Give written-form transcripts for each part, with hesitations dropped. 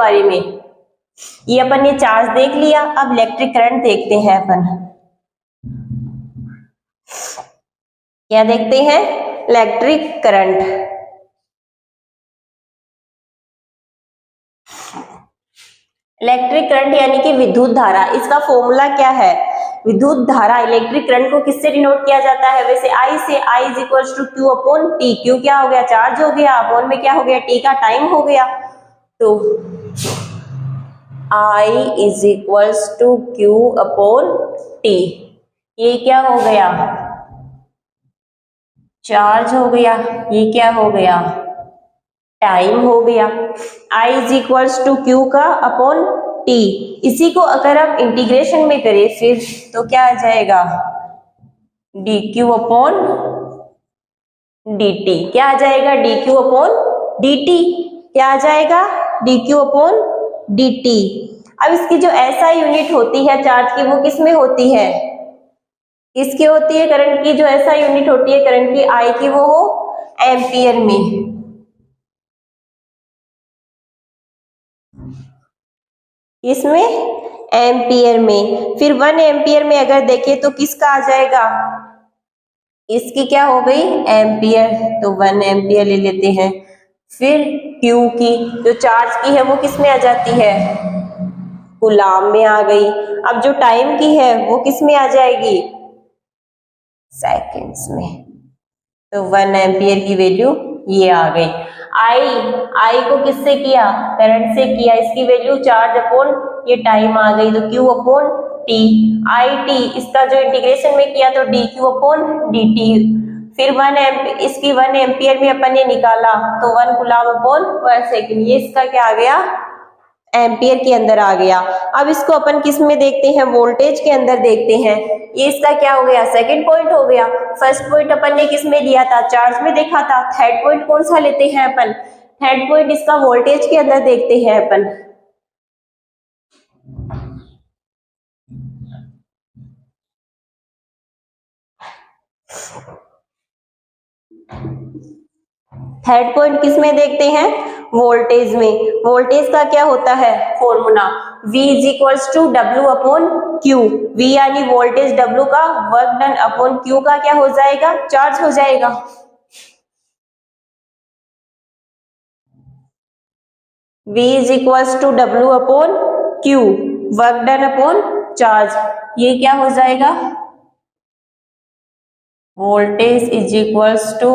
बारे में। ये अपन ने चार्ज देख लिया, अब इलेक्ट्रिक करंट देखते हैं अपन। क्या देखते हैं? Electric current. इलेक्ट्रिक करंट यानी कि विद्युत धारा, इसका फॉर्मूला क्या है? विद्युत धारा इलेक्ट्रिक करंट को किससे डिनोट किया जाता है? वैसे I से, I is equal to Q upon T। Q क्या हो गया? चार्ज हो गया, अपॉन में क्या हो गया? T का टाइम हो गया। तो I is equal to Q upon T। ये क्या हो गया? चार्ज हो गया। ये क्या हो गया? टाइम हो गया। I is equal to Q का अपॉन T। इसी को अगर हम इंटीग्रेशन में करें फिर तो क्या आ जाएगा? dq upon dt। क्या आ जाएगा? dq upon dt। क्या आ जाएगा? dq upon dt। अब इसकी जो SI यूनिट होती है चार्ज की, वो किस में होती है? किसकी होती है? करंट की जो SI यूनिट होती है करंट की, I की, वो हो एम्पियर में। इसमें एम्पियर में। फिर 1 एम्पियर में अगर देखें तो किसका आ जाएगा? इसकी क्या हो गई? एम्पियर। तो 1 एम्पियर ले लेते हैं। फिर क्यू की, जो चार्ज की है वो किस में आ जाती है, कूलाम में आ गई। अब जो टाइम की है वो किस में आ जाएगी, सेकंड्स में। तो 1 एम्पियर की वैल्यू ये आ गई। आई को किससे किया, करंट से किया, इसकी वैल्यू चार्ज अपॉन ये टाइम आ गई, तो Q upon T. I T, इसका जो इंटीग्रेशन में किया तो D Q upon D T. फिर 1 एम्पियर में अपन ने निकाला तो 1 कूलाम अपॉन 1 सेकेंड, ये इसका क्या आ गया, एम्पियर के अंदर आ गया। अब इसको अपन किस में देखते हैं, वोल्टेज के अंदर देखते हैं। ये इसका क्या हो गया, सेकंड पॉइंट हो गया। फर्स्ट पॉइंट अपन ने किस में लिया था, चार्ज में देखा था। थर्ड पॉइंट कौन सा लेते हैं अपन, थर्ड पॉइंट इसका वोल्टेज के अंदर देखते हैं अपन। थर्ड पॉइंट किस में देखते हैं, वोल्टेज में। वोल्टेज का क्या होता है formula, V is equals to W upon Q. V यानी वोल्टेज W का, वर्क डन अपॉन Q का क्या हो जाएगा, चार्ज हो जाएगा। V is equals to W upon Q, work done upon charge, ये क्या हो जाएगा, voltage is equals to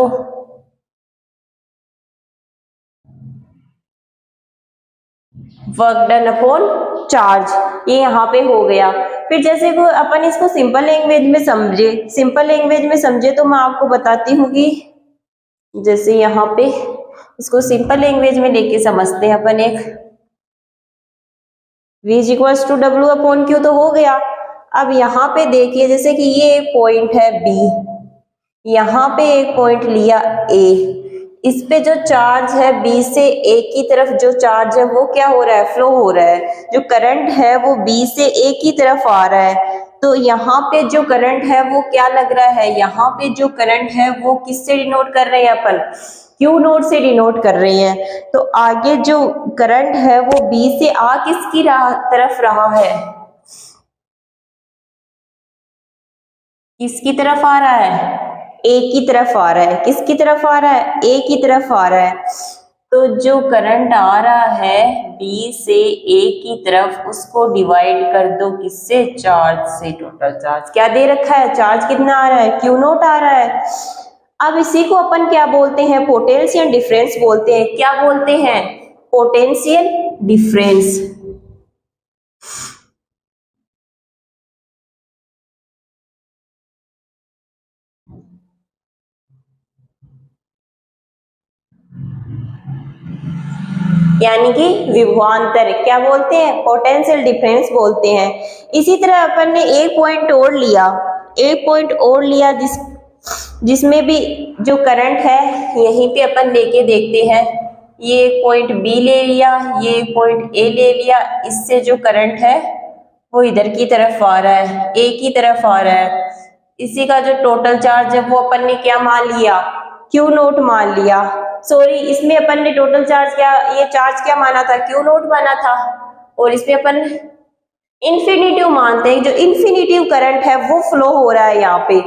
work done upon charge, ये यहाँ पे हो गया। फिर जैसे को अपन इसको सिंपल लैंग्वेज में समझे, सिंपल लैंग्वेज में समझे तो मैं आपको बताती हूँ कि जैसे यहाँ पे इसको सिंपल लैंग्वेज में लेके समझते हैं अपन। एक V is equals to W upon Q तो हो गया। अब यहाँ पे देखिए जैसे कि ये एक पॉइंट है B, यहाँ पे एक पॉइंट लिया A, इस पे जो चार्ज है B से A की तरफ जो चार्ज है वो क्या हो रहा है, फ्लो हो रहा है। जो करंट है वो B से A की तरफ आ रहा है, तो यहाँ पे जो करंट है वो क्या लग रहा है, यहाँ पे जो करंट है वो किससे डिनोट कर रहे हैं अपन, Q नोट से डिनोट कर रहे हैं। तो आगे जो करंट है वो B से आ किसकी तरफ रहा है, किसकी तरफ आ रहा है, ए की तरफ आ रहा है। किसकी तरफ आ रहा है, ए की तरफ आ रहा है। तो जो करंट आ रहा है बी से ए की तरफ, उसको डिवाइड कर दो किससे, चार्ज से। टोटल चार्ज क्या दे रखा है, चार्ज कितना आ रहा है, क्यू नोट आ रहा है। अब इसी को अपन क्या बोलते हैं, पोटेंशियल डिफरेंस बोलते हैं। क्या बोलते हैं, पोटेंशियल डिफरेंस। यानी कि विभवांतर, क्या बोलते हैं, पोटेंशियल डिफरेंस बोलते हैं। इसी तरह अपन ने एक पॉइंट और लिया, एक पॉइंट और लिया जिसमें भी जो करंट है यहीं पे अपन लेके देखते हैं। ये पॉइंट बी ले लिया, ये पॉइंट ए ले लिया, इससे जो करंट है वो इधर की तरफ आ रहा है, ए की तरफ आ रहा है। इसी का जो टोटल चार्ज है वो अपन ने क्या मान लिया, क्यू नोट मान लिया। सॉरी, इसमें अपन ने टोटल चार्ज क्या, ये चार्ज क्या माना था, क्यू नोट माना था। और इसमें अपन इन्फिनिटिव मानते हैं, जो इन्फिनिटिव करंट है वो फ्लो हो रहा है। यहाँ पे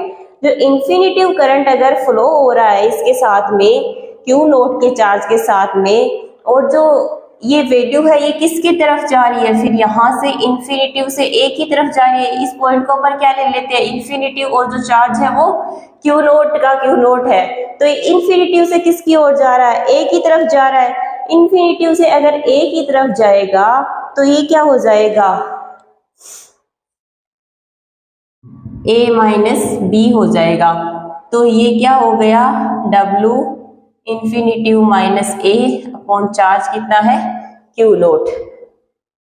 जो इन्फिनिटिव करंट अगर फ्लो हो रहा है इसके साथ में, क्यू नोट के चार्ज के साथ में, और जो ये वैल्यू है ये किसकी तरफ जा रही है, फिर यहाँ से इन्फिनिटिव से ए की तरफ जा रही है। इस पॉइंट को अपन क्या ले लेते हैं, इन्फिनिटिव, और जो चार्ज है वो क्यू नोट का क्यू नोट है। तो इन्फिनिटिव से किसकी ओर जा रहा है, ए की तरफ जा रहा है। इन्फिनिटिव से अगर ए की तरफ जाएगा तो ये क्या हो जाएगा, ए माइनस बी हो जाएगा। तो ये क्या हो गया, डब्ल्यू इन्फिनिटिव माइनस ए अपॉन चार्ज कितना है, क्यू नोट।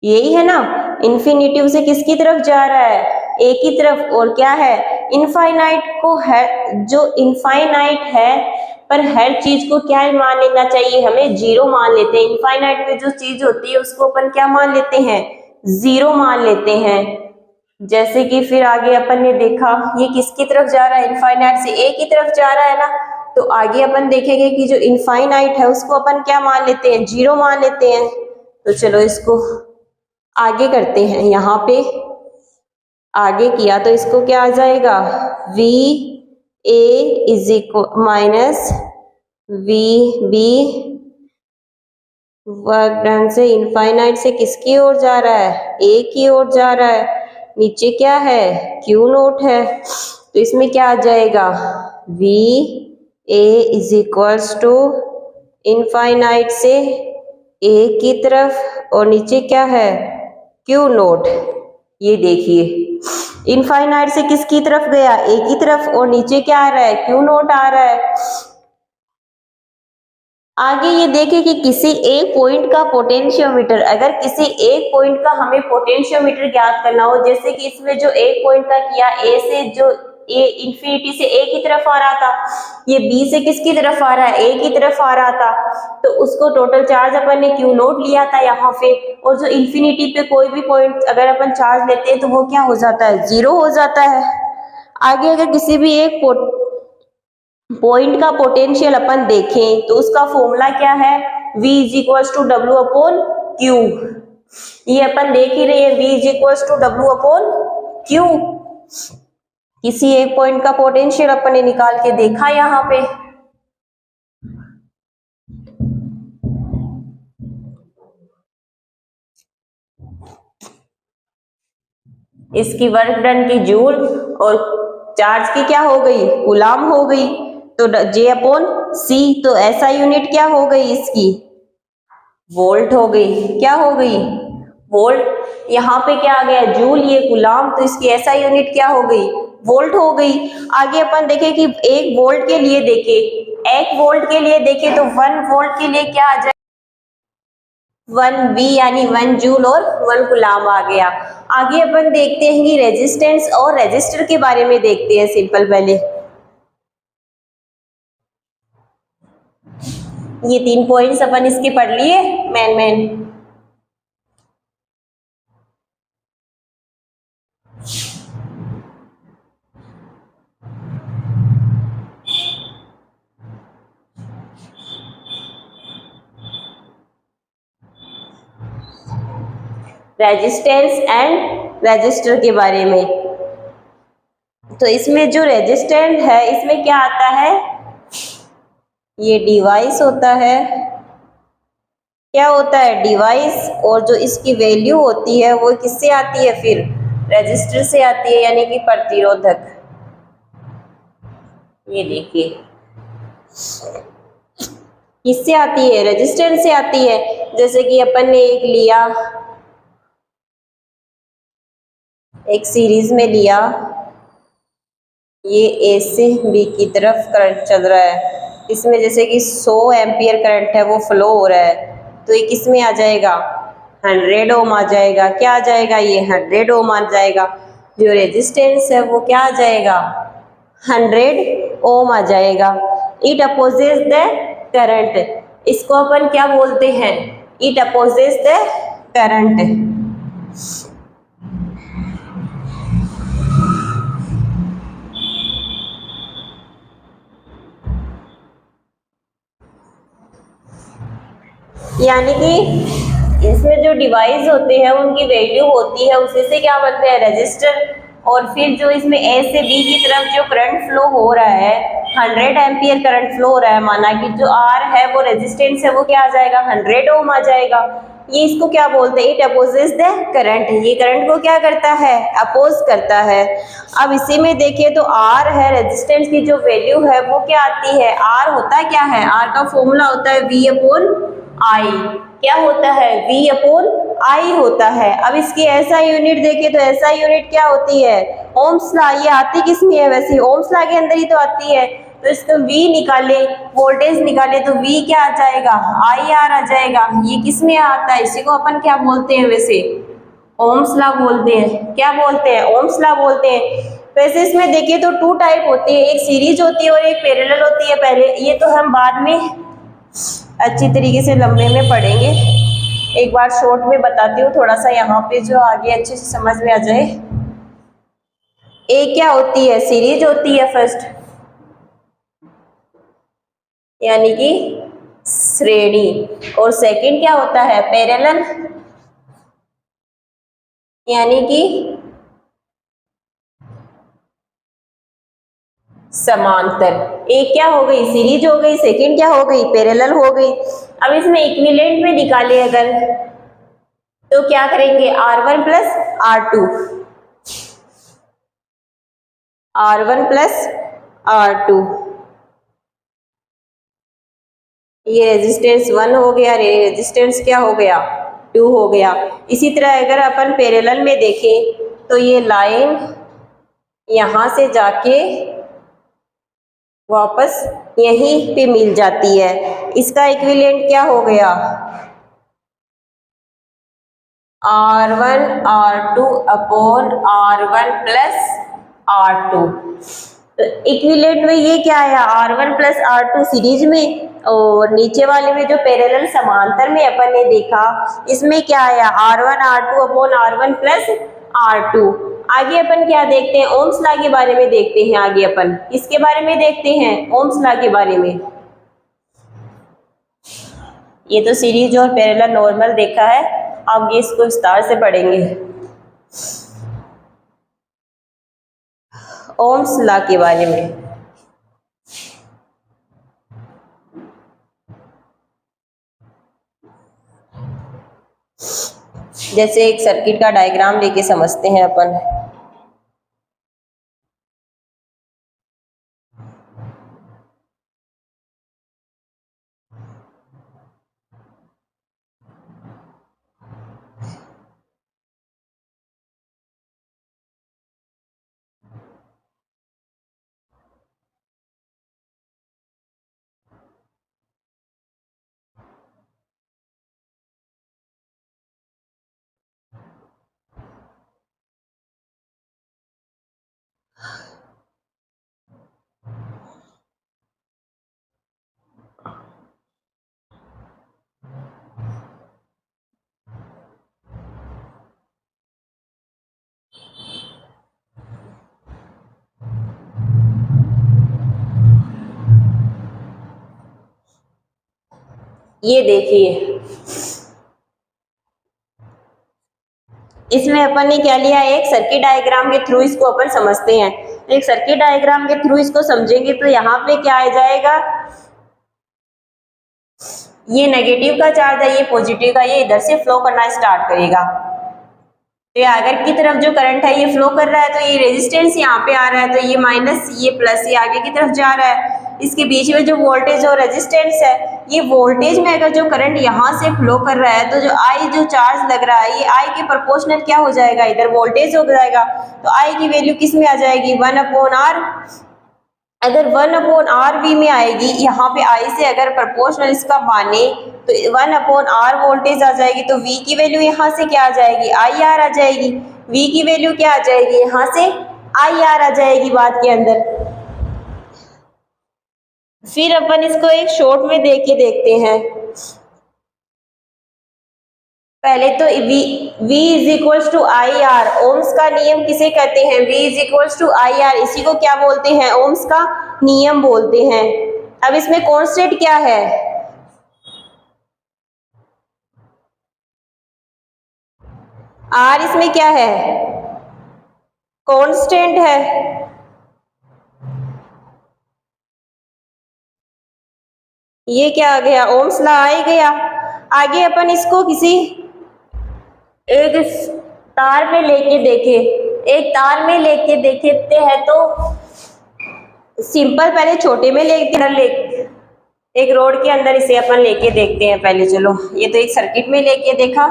यही है ना, इन्फिनिटिव से किसकी तरफ जा रहा है, ए की तरफ। और क्या है, इनफाइनाइट को है, जो इनफाइनाइट है पर हर चीज को क्या मान लेना चाहिए, हमें जीरो मान लेते हैं। इनफाइनाइट में जो चीज होती है उसको अपन क्या मान लेते हैं, जीरो मान लेते हैं। जैसे कि फिर आगे अपन ने देखा ये किसकी तरफ जा रहा है, इनफाइनाइट से ए की तरफ जा रहा है ना। तो आगे अपन देखेंगे कि जो इनफाइनाइट है उसको अपन क्या मान लेते हैं, जीरो मान लेते हैं। तो चलो इसको आगे करते हैं। यहाँ पे आगे किया तो इसको क्या आ जाएगा, V A is equal minus V B work done से इनफाइनाइट से किसकी ओर जा रहा है, ए की ओर जा रहा है। नीचे क्या है, क्यू नोट है, तो इसमें क्या आ जाएगा, V A is equals to infinite से ए की तरफ और नीचे क्या है, क्यू नोट। ये देखिए इनफाइनाइट से किसकी तरफ गया, ए की तरफ, और नीचे क्या आ रहा है, क्यू नोट आ रहा है। आगे ये देखें कि किसी एक पॉइंट का पोटेंशियोमीटर, अगर किसी एक पॉइंट का हमें पोटेंशियोमीटर ज्ञात करना हो, जैसे कि इसमें जो एक पॉइंट का किया, ए से जो ए इंफिनिटी से ए की तरफ आ रहा था, ये बी से किसकी तरफ आ रहा है, ए की तरफ आ रहा था, तो उसको टोटल चार्ज अपन ने क्यू नोट लिया था यहाँ पे। और जो इंफिनिटी पे कोई भी पॉइंट अगर अपन चार्ज लेते हैं तो वो क्या हो जाता है, जीरो हो जाता है। आगे अगर किसी भी एक पॉइंट का पोटेंशियल अपन देखें तो उसका फॉर्मूला क्या है, V is equals to W upon Q. ये अपन देख ही रहे हैं, V is equals to W upon Q. किसी एक पॉइंट का पोटेंशियल अपन ने निकाल के देखा यहाँ पे। इसकी वर्क डन की जूल और चार्ज की क्या हो गई, कूलाम हो गई, तो J अपॉन C, तो ऐसा यूनिट क्या हो गई इसकी, वोल्ट हो गई। क्या हो गई, वोल्ट। यहाँ पे क्या आ गया, जूल, ये गुलाम, तो इसकी ऐसा यूनिट क्या हो गई, वोल्ट हो गई। आगे अपन देखें कि एक वोल्ट के लिए देखें, एक वोल्ट के लिए देखें तो 1 वोल्ट के लिए क्या आ जाए, 1 V यानी 1 जूल और 1 गुलाम आ गया। आगे अपन देखते हैं कि रेजिस्टेंस और रेजिस्टर के बारे में देखते हैं सिंपल। पहले ये 3 पॉइंट्स अपन इसके पढ़ लिए मैन। रेजिस्टेंस एंड रेजिस्टर के बारे में। तो इसमें जो रेजिस्टेंट है इसमें क्या आता है, ये डिवाइस होता है। क्या होता है, डिवाइस, और जो इसकी वैल्यू होती है वो किससे आती है, फिर रेजिस्टर से आती है, यानी कि प्रतिरोधक। ये देखिए किससे आती है, रेजिस्टेंस से आती है। जैसे कि अपन ने एक लिया, एक सीरीज में लिया, ये ए से बी की तरफ करंट चल रहा है, इसमें जैसे कि 100 एम्पियर करंट है वो फ्लो हो रहा है, तो ये किस में आ जाएगा, 100 ओम आ जाएगा। क्या आ जाएगा, ये 100 ओम आ जाएगा। जो रेजिस्टेंस है वो क्या आ जाएगा, 100 ओम आ जाएगा। इट अपोजेस द करंट, इसको अपन क्या बोलते हैं, इट अपोजेस द करंट। यानी कि इसमें जो डिवाइस होते हैं उनकी वैल्यू होती है, उसी से क्या बनते हैं, रेजिस्टर। और फिर जो इसमें ए से बी की तरफ जो करंट फ्लो हो रहा है, 100 एम्पियर करंट फ्लो हो रहा है, माना कि जो आर है वो रेजिस्टेंस है, वो क्या आ जाएगा, 100 ओम आ जाएगा। ये इसको क्या बोलते हैं, इट अपोजेस द करंट। ये करंट को क्या करता है, अपोज करता है। अब इसी में देखिए तो आर है, रेजिस्टेंस की जो वैल्यू है वो क्या आती है, आर होता है क्या है, आर का फॉर्मूला होता है वी अपॉन आई। क्या होता है, V अपॉन आई होता है। अब इसकी ऐसा यूनिट देखिए तो ऐसा यूनिट क्या होती है, ओम्स लॉ। ये आती किस में है, वैसे ओम्स लॉ के अंदर ही तो आती है। तो इसको V निकाले, वोल्टेज निकाले, तो V क्या आ जाएगा, IR आ जाएगा। ये किस में आता है, इसी को अपन क्या बोलते हैं, वैसे ओम्स लॉ बोलते हैं। क्या बोलते हैं, ओम्स लॉ बोलते हैं। वैसे इसमें देखिए तो 2 टाइप होती है, एक सीरीज होती है और एक पैरेलल होती है। पहले ये तो हम बाद में अच्छी तरीके से लंबे में पढ़ेंगे, एक बार शॉर्ट में बताती हूँ थोड़ा सा, यहाँ पे जो आगे अच्छे से समझ में आ जाए। एक क्या होती है, सीरीज होती है फर्स्ट, यानी कि श्रेणी, और सेकंड क्या होता है, पैरेलल, यानी कि समांतर। एक क्या हो गई, सीरीज हो गई, सेकंड क्या हो गई, पैरेलल हो गई। अब इसमें इक्विवेलेंट में निकाले अगर तो क्या करेंगे, R1 plus R2, R1 plus R2, ये रेजिस्टेंस 1 हो गया, रेजिस्टेंस क्या हो गया, 2 हो गया। इसी तरह अगर अपन पैरेलल में देखें तो ये लाइन यहां से जाके वापस यहीं पे मिल जाती है। इसका इक्विवेलेंट क्या हो गया, R1 R2 upon R1 plus R2। तो इक्विवेलेंट में ये क्या आया, R1 प्लस R2 सीरीज में, और नीचे वाले में जो पैरेलल समांतर में अपन ने देखा इसमें क्या आया, R1 R2 upon R1 plus R2। आगे अपन क्या देखते हैं, ओम्स लॉ के बारे में देखते हैं। आगे अपन किसके बारे में देखते हैं, ओम्स लॉ के बारे में। ये तो सीरीज और पैरेलल नॉर्मल देखा है, आगे इसको विस्तार से पढ़ेंगे। ओम्स लॉ के बारे में जैसे एक सर्किट का डायग्राम लेके समझते हैं अपन। ये देखिए इसमें अपन ने क्या लिया, एक सर्किट डायग्राम के थ्रू इसको अपन समझते हैं। एक सर्किट डायग्राम के थ्रू इसको समझेंगे तो यहाँ पे क्या आ जाएगा, ये नेगेटिव का चार्ज है, ये पॉजिटिव का, ये इधर से फ्लो करना स्टार्ट करेगा। तो ये आगे की तरफ जो करंट है ये फ्लो कर रहा है, तो ये रेजिस्टेंस यहाँ पे आ रहा है, तो ये माइनस, ये प्लस, ये आगे की तरफ जा रहा है। इसके बीच में जो वोल्टेज और रेजिस्टेंस है, ये वोल्टेज में अगर जो करंट यहाँ से फ्लो कर रहा है तो जो आई जो चार्ज लग रहा है ये आई के प्रोपोर्शनल क्या हो जाएगा, इधर वोल्टेज हो जाएगा। तो आई की वैल्यू किस में आ जाएगी, 1/R। अगर 1/R वी में आएगी, यहाँ पे आई से अगर प्रोपोर्शनल इसका माने तो 1/R वोल्टेज आ जाएगी। तो V की वैल्यू यहाँ से क्या आ जाएगी, IR आ जाएगी। V की वैल्यू क्या आ जाएगी, यहाँ से IR आ जाएगी बात के अंदर। फिर अपन इसको एक शॉर्ट में देख के देखते हैं। पहले तो V is equals to IR, Ohm's का नियम किसे कहते हैं, V is equals to IR, इसी को क्या बोलते हैं, ओम्स का नियम बोलते हैं। अब इसमें कांस्टेंट क्या है, R इसमें क्या है, कांस्टेंट है। ये क्या आ गया, ओम्स लॉ आ ही गया। आगे अपन इसको किसी एक तार में लेके देखे, एक तार में लेके देखते हैं तो सिंपल पहले छोटे में लेके एक रोड के अंदर इसे अपन लेके देखते हैं पहले। चलो ये तो एक सर्किट में लेके देखा,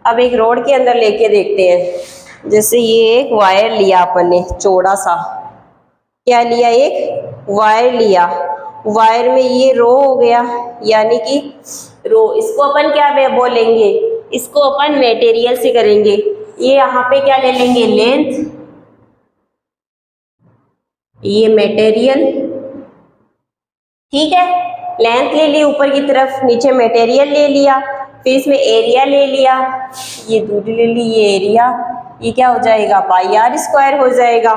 अब एक रोड के अंदर लेके देखते हैं। जैसे ये एक वायर लिया अपन ने चौड़ा सा, क्या लिया, एक वायर लिया, वायर में ये रो हो गया, यानी कि रो, इसको अपन क्या बोलेंगे, इसको अपन मटेरियल से करेंगे। ये यहाँ पे क्या ले लेंगे, लेंथ, ये मटेरियल, ठीक है, लेंथ ले ली ऊपर की तरफ, नीचे मटेरियल ले लिया, फिर इसमें एरिया ले लिया, ये दूरी ले ली, ये एरिया, ये क्या हो जाएगा, πr² हो जाएगा।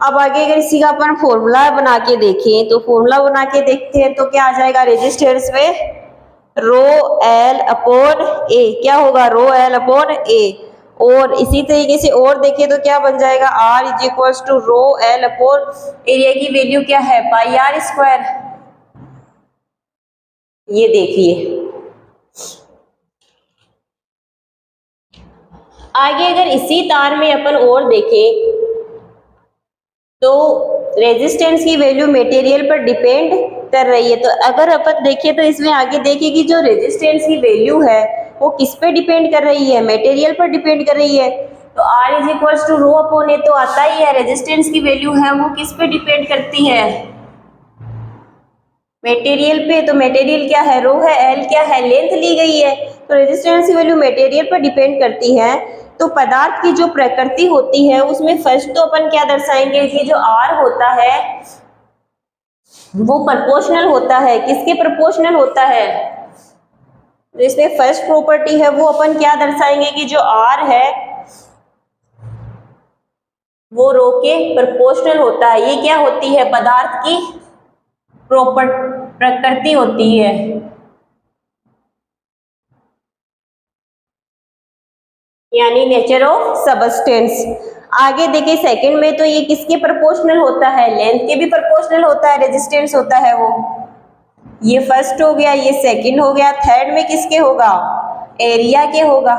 अब आगे अगर इसी का अपन फॉर्मूला बना के देखें तो फॉर्मूला बना के देखते हैं तो क्या आ जाएगा, रेजिस्टेंस में ρl/a, क्या होगा, ρl/a, और इसी तरीके से और देखें तो क्या बन जाएगा, R is equals to rho L upon area की वैल्यू क्या है, पाई आर स्क्वायर। ये देखिए आगे अगर इसी तार में अपन और देखें तो रेजिस्टेंस की वैल्यू मटेरियल पर डिपेंड कर रही है। तो अगर अपन देखें तो इसमें आगे देखिए कि जो रेजिस्टेंस की वैल्यू है वो किस पे डिपेंड कर रही है, मटेरियल पर डिपेंड कर रही है। तो R is equals to rho upon A तो आता ही है, रेजिस्टेंस की वैल्यू है वो किस पे डिपेंड करती है, मटेरियल पे। तो मटेरियल क्या है, रो है, एल क्या है, लेंथ ली गई है। तो रेजिस्टेंस की वैल्यू मटेरियल पर डिपेंड करती है। तो पदार्थ की जो प्रकृति होती है उसमें फर्स्ट तो अपन क्या दर्शाएंगे कि जो आर होता है वो प्रोपोर्शनल होता है, किसके प्रोपोर्शनल होता है। तो इसमें फर्स्ट प्रॉपर्टी है वो अपन क्या दर्शाएंगे कि जो आर है वो रो के प्रोपोर्शनल होता है। ये क्या होती है, पदार्थ की प्रकृति होती है। यानी नेचर ऑफ सबस्टेंस। आगे देखिए सेकंड में तो ये किसके प्रोपोर्शनल होता है, लेंथ के भी प्रोपोर्शनल होता है, रेजिस्टेंस होता है वो। ये फर्स्ट हो गया, ये सेकंड हो गया। थर्ड में किसके होगा, एरिया के होगा।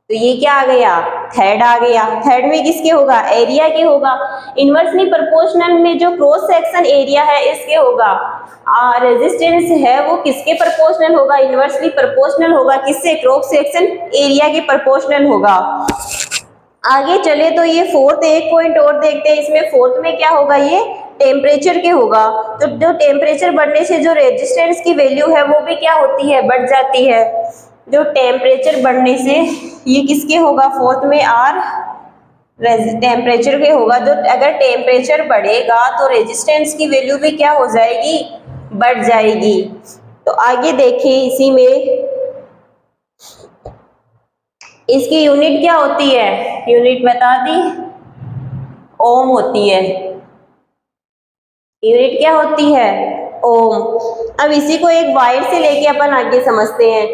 तो ये क्या आ गया, थर्ड आ गया। थर्ड में किसके होगा, एरिया के होगा। इनवर्सली प्रोपोर्शनल में जो क्रॉस सेक्शन एरिया है इसके होगा। रेजिस्टेंस है वो किसके प्रोपोर्शनल होगा, इनवर्सली प्रोपोर्शनल होगा, किससे, क्रॉस सेक्शन एरिया के प्रोपोर्शनल होगा। आगे चले तो ये फोर्थ एक पॉइंट और देखते हैं। इसमें फोर्थ में क्या होगा, ये टेम्परेचर के होगा। तो जो टेम्परेचर बढ़ने से जो रेजिस्टेंस की वैल्यू है वो भी क्या होती है, बढ़ जाती है। जो टेम्परेचर बढ़ने से ये किसके होगा, फोर्थ में आर टेम्परेचर के होगा। जो अगर टेम्परेचर बढ़ेगा तो रेजिस्टेंस की वैल्यू भी क्या हो जाएगी, बढ़ जाएगी। तो आगे देखिए इसी में इसकी यूनिट क्या होती है, यूनिट बता दी, ओम होती है। यूनिट क्या होती है, ओम। अब इसी को एक वायर से लेके अपन आगे समझते हैं।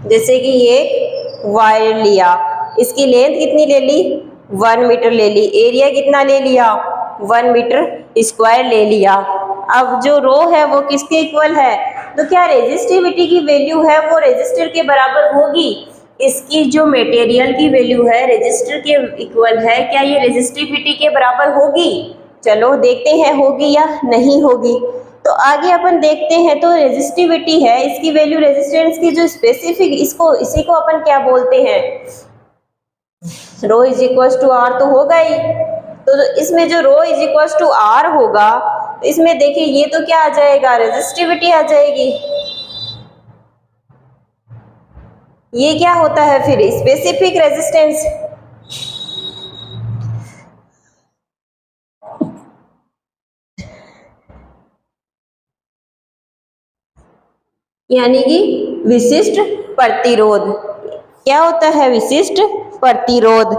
जैसे कि ये वायर लिया, इसकी लेंथ कितनी ले ली, 1 मीटर ले ली, एरिया कितना ले लिया, 1 मीटर स्क्वायर ले लिया। अब जो रो है वो किसके इक्वल है, तो क्या रेजिस्टिविटी की वैल्यू है वो रेजिस्टर के बराबर होगी। इसकी जो मटेरियल की वैल्यू है रेजिस्टर के इक्वल है, क्या ये रेजिस्टिविटी के बराबर होगी। चलो देखते हैं होगी या नहीं होगी। तो आगे अपन देखते हैं। तो रेजिस्टिविटी है, इसकी वैल्यू रेजिस्टेंस की जो स्पेसिफिक, इसको इसी को अपन क्या बोलते हैं, रो इज इक्वल टू आर तो होगा ही। तो इसमें जो रो इज इक्वल टू आर होगा, इसमें देखिए ये तो क्या आ जाएगा, रेजिस्टिविटी आ जाएगी। ये क्या होता है फिर, स्पेसिफिक रेजिस्टेंस। यानी कि विशिष्ट प्रतिरोध। क्या होता है, विशिष्ट प्रतिरोध।